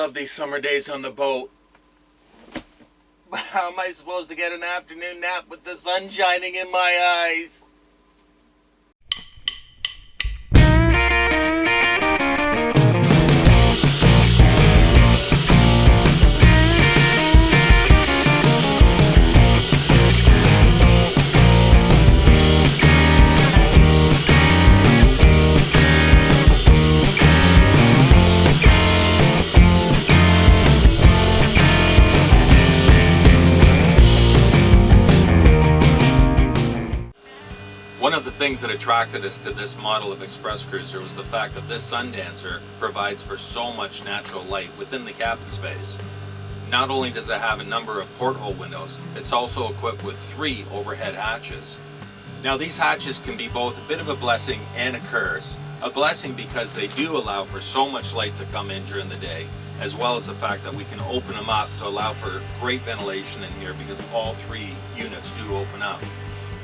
love these summer days on the boat. But how am I supposed to get an afternoon nap with the sun shining in my eyes? One of the things that attracted us to this model of Express Cruiser was the fact that this Sundancer provides for so much natural light within the cabin space. Not only does it have a number of porthole windows, it's also equipped with 3 overhead hatches. Now these hatches can be both a bit of a blessing and a curse. A blessing because they do allow for so much light to come in during the day, as well as the fact that we can open them up to allow for great ventilation in here because all 3 units do open up.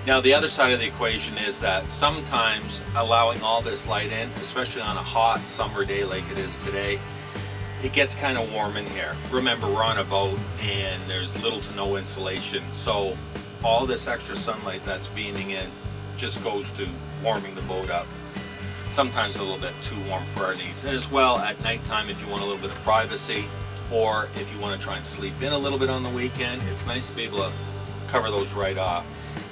Now the other side of the equation is that sometimes allowing all this light in, especially on a hot summer day like it is today, it gets kind of warm in here. Remember, we're on a boat and there's little to no insulation, so all this extra sunlight that's beaming in just goes to warming the boat up. Sometimes a little bit too warm for our needs. And as well at nighttime, if you want a little bit of privacy, or if you want to try and sleep in a little bit on the weekend, it's nice to be able to cover those right off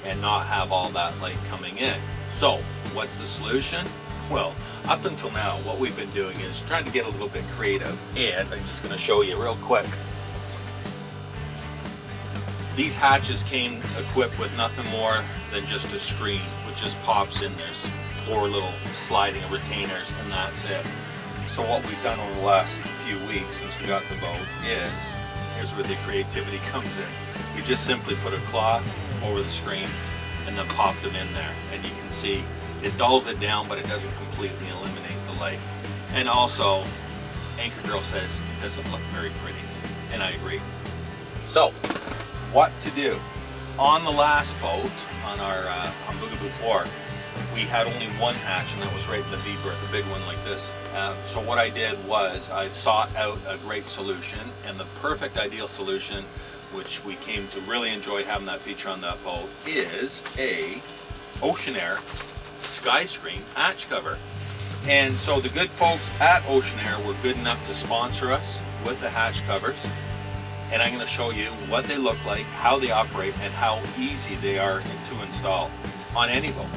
and not have all that light coming in. So what's the solution? Well, up until now what we've been doing is trying to get a little bit creative, and I'm just going to show you real quick. These hatches came equipped with nothing more than just a screen which just pops in. There's 4 little sliding retainers and that's it. So what we've done over the last few weeks since we got the boat is, here's where the creativity comes in. We just simply put a cloth over the screens and then popped them in there, and you can see it dulls it down, but it doesn't completely eliminate the light. And also, Anchor Girl says it doesn't look very pretty, and I agree. So what to do? On the last boat, on our on Boogaboo 4, we had only 1 hatch, and that was right in the V berth, a big one like this. So what I did was I sought out a great solution, and the perfect ideal solution, which we came to really enjoy having that feature on that boat, is a Oceanair Sky Screen hatch cover. And so the good folks at Oceanair were good enough to sponsor us with the hatch covers, and I'm going to show you what they look like, how they operate, and how easy they are to install on any boat.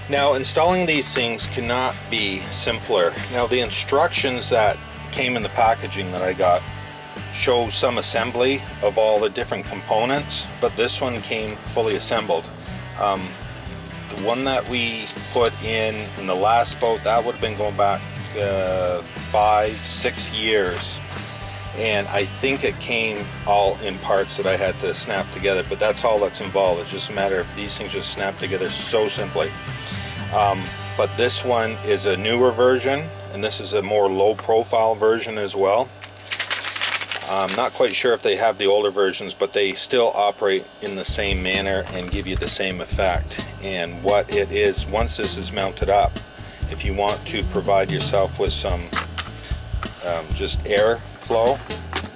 Now, installing these things cannot be simpler. Now, the instructions that came in the packaging that I got show some assembly of all the different components, but this one came fully assembled. The one that we put in the last boat, that would have been going back 5-6 years, and I think it came all in parts that I had to snap together, but that's all that's involved. It's just a matter of these things just snap together so simply. But this one is a newer version, and this is a more low profile version as well. I'm not quite sure if they have the older versions, but they still operate in the same manner and give you the same effect. And what it is, once this is mounted up, if you want to provide yourself with some just air flow,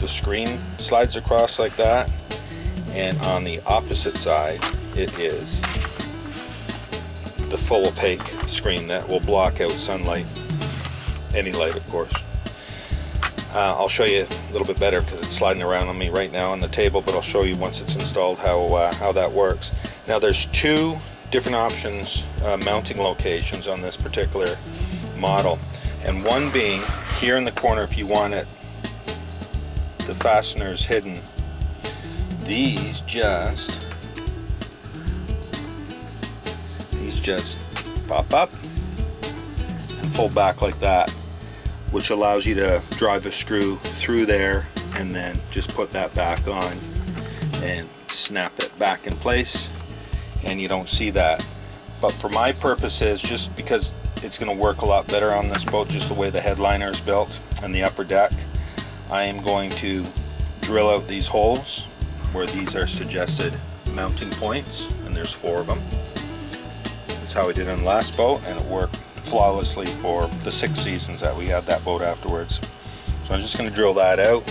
the screen slides across like that, and on the opposite side it is the full opaque screen that will block out sunlight, any light of course. I'll show you a little bit better because it's sliding around on me right now on the table, but I'll show you once it's installed how that works. Now there's 2 different options, mounting locations on this particular model, and one being here in the corner if you want it, the fasteners hidden. These just pop up and fold back like that, which allows you to drive a screw through there and then just put that back on and snap it back in place, and you don't see that. But for my purposes, just because it's going to work a lot better on this boat, just the way the headliner is built and the upper deck, I am going to drill out these holes where these are suggested mounting points, and there's 4 of them. That's how we did on the last boat, and it worked flawlessly for the 6 seasons that we had that boat afterwards. So I'm just going to drill that out.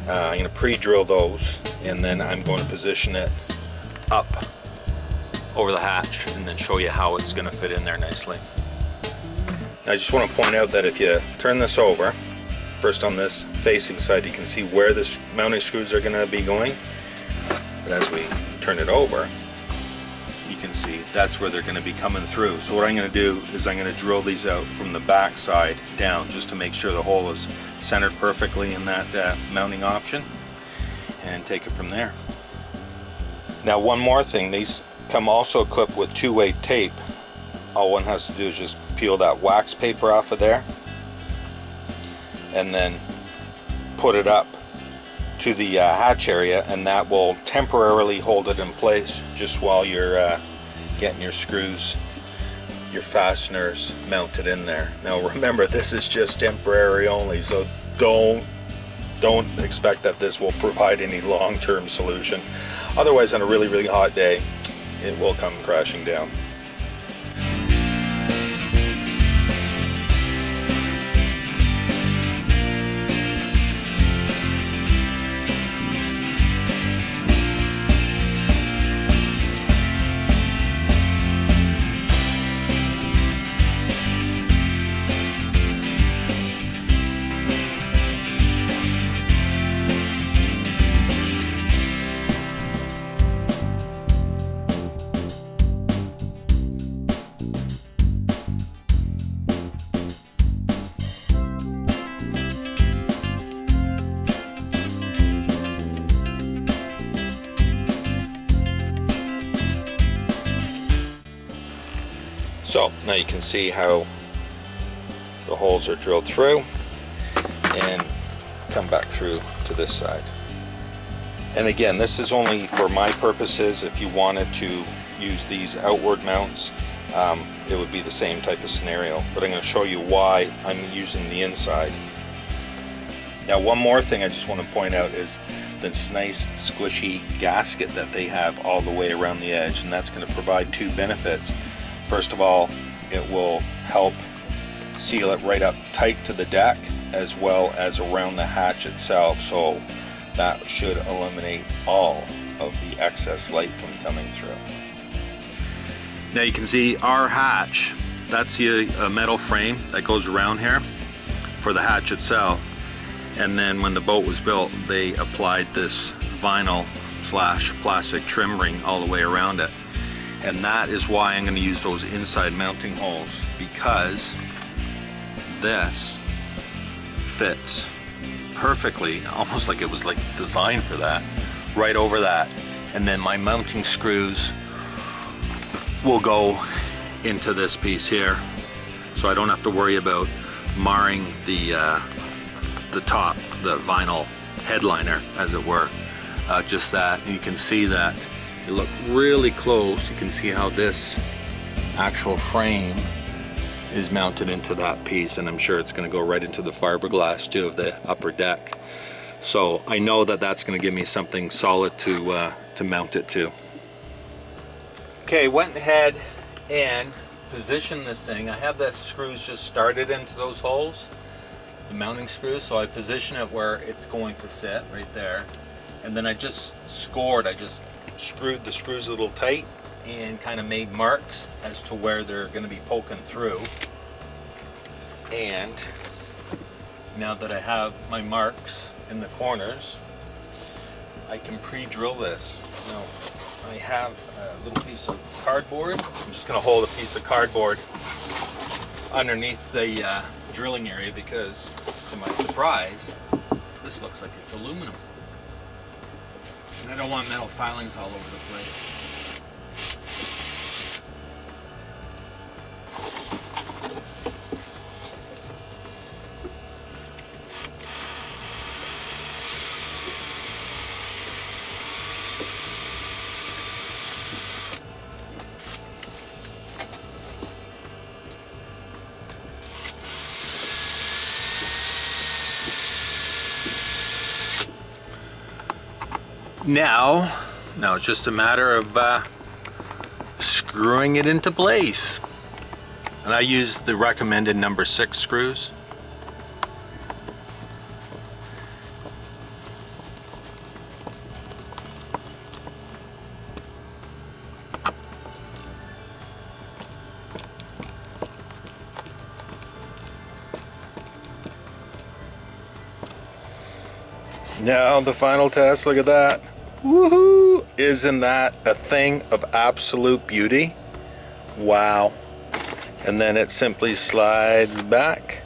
I'm going to pre-drill those, and then I'm going to position it up over the hatch and then show you how it's going to fit in there nicely. Now, I just want to point out that if you turn this over, first on this facing side, you can see where the mounting screws are going to be going. But as we turn it over, you can see that's where they're going to be coming through. So what I'm going to do is I'm going to drill these out from the back side down, just to make sure the hole is centered perfectly in that mounting option, and take it from there. Now, one more thing, these come also equipped with two-way tape. All one has to do is just peel that wax paper off of there and then put it up to the hatch area, and that will temporarily hold it in place just while you're getting your screws, your fasteners mounted in there. Now remember, this is just temporary only, so don't expect that this will provide any long-term solution. Otherwise, on a really hot day, it will come crashing down. So now you can see how the holes are drilled through and come back through to this side. And again, this is only for my purposes. If you wanted to use these outward mounts, it would be the same type of scenario, but I'm going to show you why I'm using the inside. Now, one more thing I just want to point out is this nice squishy gasket that they have all the way around the edge, and that's going to provide two benefits. First of all, it will help seal it right up tight to the deck, as well as around the hatch itself, so that should eliminate all of the excess light from coming through. Now you can see our hatch, that's the metal frame that goes around here for the hatch itself, and then when the boat was built, they applied this vinyl / plastic trim ring all the way around it. And that is why I'm going to use those inside mounting holes, because this fits perfectly, almost like it was like designed for that, right over that. And then my mounting screws will go into this piece here, so I don't have to worry about marring the top, the vinyl headliner, as it were. Just that, and you can see that. You look really close, you can see how this actual frame is mounted into that piece, and I'm sure it's going to go right into the fiberglass too of the upper deck. So I know that that's going to give me something solid to mount it to. Okay, went ahead and positioned this thing. I have the screws just started into those holes, the mounting screws, so I position it where it's going to sit right there, and then I just screwed the screws a little tight and kind of made marks as to where they're going to be poking through. And now that I have my marks in the corners, I can pre-drill this. Now, I have a little piece of cardboard. I'm just going to hold a piece of cardboard underneath the drilling area, because to my surprise, this looks like it's aluminum. And I don't want metal filings all over the place. Now it's just a matter of screwing it into place. And I use the recommended number 6 screws. Now the final test, look at that. Woohoo! Isn't that a thing of absolute beauty? Wow. And then it simply slides back.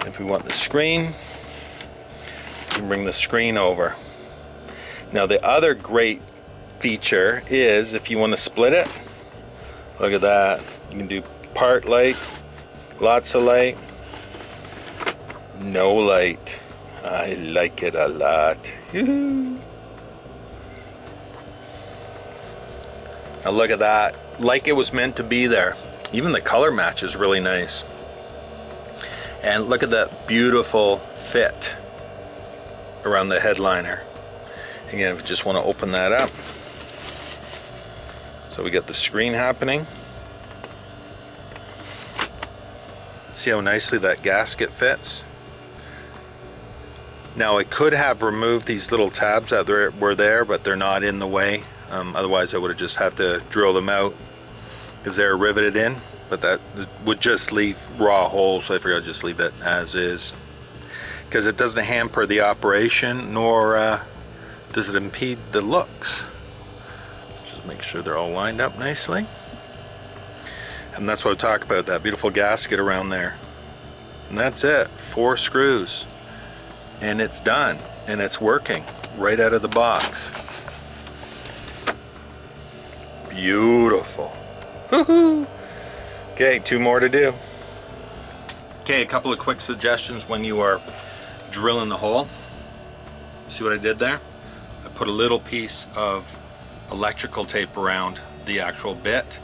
If we want the screen, we can bring the screen over. Now the other great feature is if you want to split it, look at that. You can do part light, lots of light, no light. I like it a lot. Yoo-hoo. Now look at that, like it was meant to be there. Even the color match is really nice. And look at that beautiful fit around the headliner. Again, if you just want to open that up. So we get the screen happening. See how nicely that gasket fits? Now I could have removed these little tabs that were there, but they're not in the way. Otherwise I would have just had to drill them out because they're riveted in, but that would just leave raw holes, so I figured I'd just leave it as is. Because it doesn't hamper the operation, nor does it impede the looks. Just make sure they're all lined up nicely. And that's what I talk about, that beautiful gasket around there. And that's it, 4 screws. And it's done, and it's working right out of the box. Beautiful. Woohoo! Okay, 2 more to do. Okay, a couple of quick suggestions when you are drilling the hole. See what I did there? I put a little piece of electrical tape around the actual bit.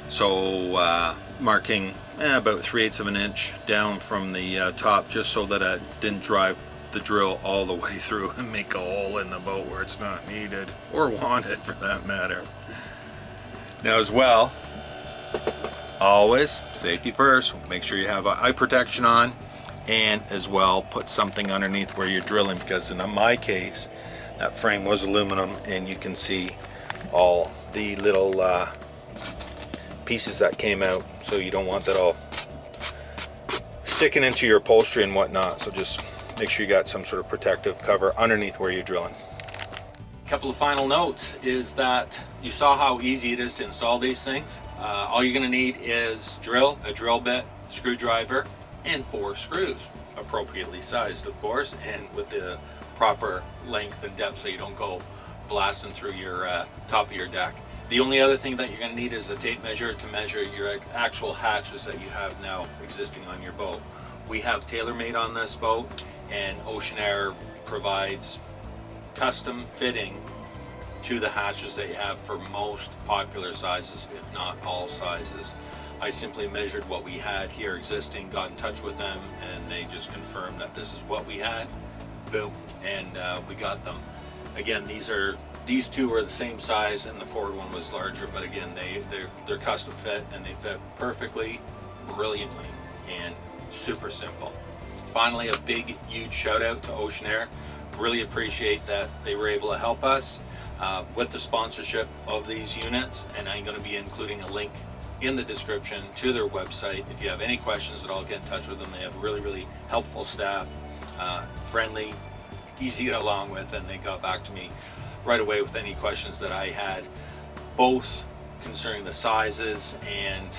So marking about 3/8 of an inch down from the top, just so that I didn't drive the drill all the way through and make a hole in the boat where it's not needed or wanted for that matter. Now as well, always safety first, make sure you have eye protection on, and as well put something underneath where you're drilling, because in my case that frame was aluminum and you can see all the little pieces that came out, so you don't want that all sticking into your upholstery and whatnot. So just make sure you got some sort of protective cover underneath where you're drilling. A couple of final notes is that you saw how easy it is to install these things. All you're going to need is a drill bit, screwdriver, and 4 screws, appropriately sized of course, and with the proper length and depth so you don't go blasting through your top of your deck. The only other thing that you're going to need is a tape measure to measure your actual hatches that you have now existing on your boat. We have tailor-made on this boat, and Oceanair provides custom fitting to the hatches that you have for most popular sizes, if not all sizes. I simply measured what we had here existing, got in touch with them, and they just confirmed that this is what we had. Boom, and we got them. Again, these 2 are the same size, and the forward one was larger, but again, they're custom fit, and they fit perfectly, brilliantly, and super simple. Finally, a big, huge shout out to Oceanair. Really appreciate that they were able to help us with the sponsorship of these units, and I'm going to be including a link in the description to their website. If you have any questions at all, get in touch with them. They have really, really helpful staff, friendly, easy to get along with, and they got back to me right away with any questions that I had, both concerning the sizes and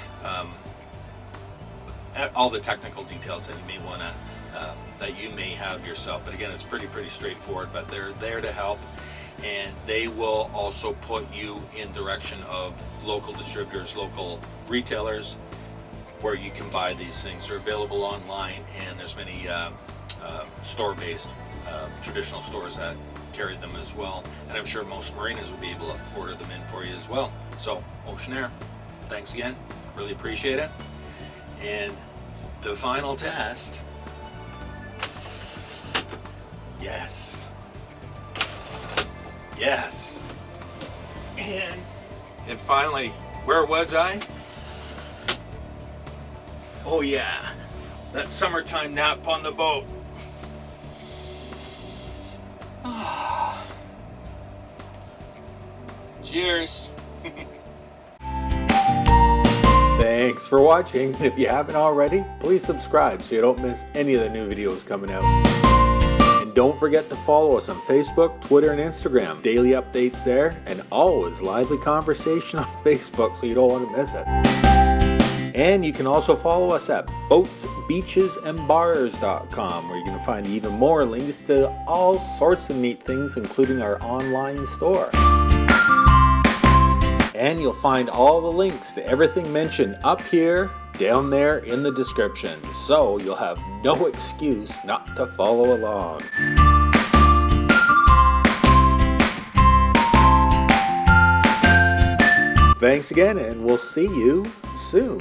all the technical details that you may want to that you may have yourself. But again, it's pretty straightforward, but they're there to help, and they will also put you in direction of local distributors, local retailers, where you can buy these things. They're available online, and there's many store-based traditional stores that carry them as well, and I'm sure most marinas will be able to order them in for you as well. So Oceanair, thanks again, really appreciate it. And the final test, yes, and finally, where was I? Oh yeah, that summertime nap on the boat. Cheers. Thanks for watching. If you haven't already, please subscribe so you don't miss any of the new videos coming out. And And don't forget to follow us on Facebook, Twitter, and Instagram. Daily updates there, and always lively conversation on Facebook, so you don't want to miss it. And you can also follow us at boatsbeachesandbars.com, where you're going to find even more links to all sorts of neat things, including our online store. And you'll find all the links to everything mentioned up here, down there in the description, so you'll have no excuse not to follow along. Thanks again, and we'll see you soon.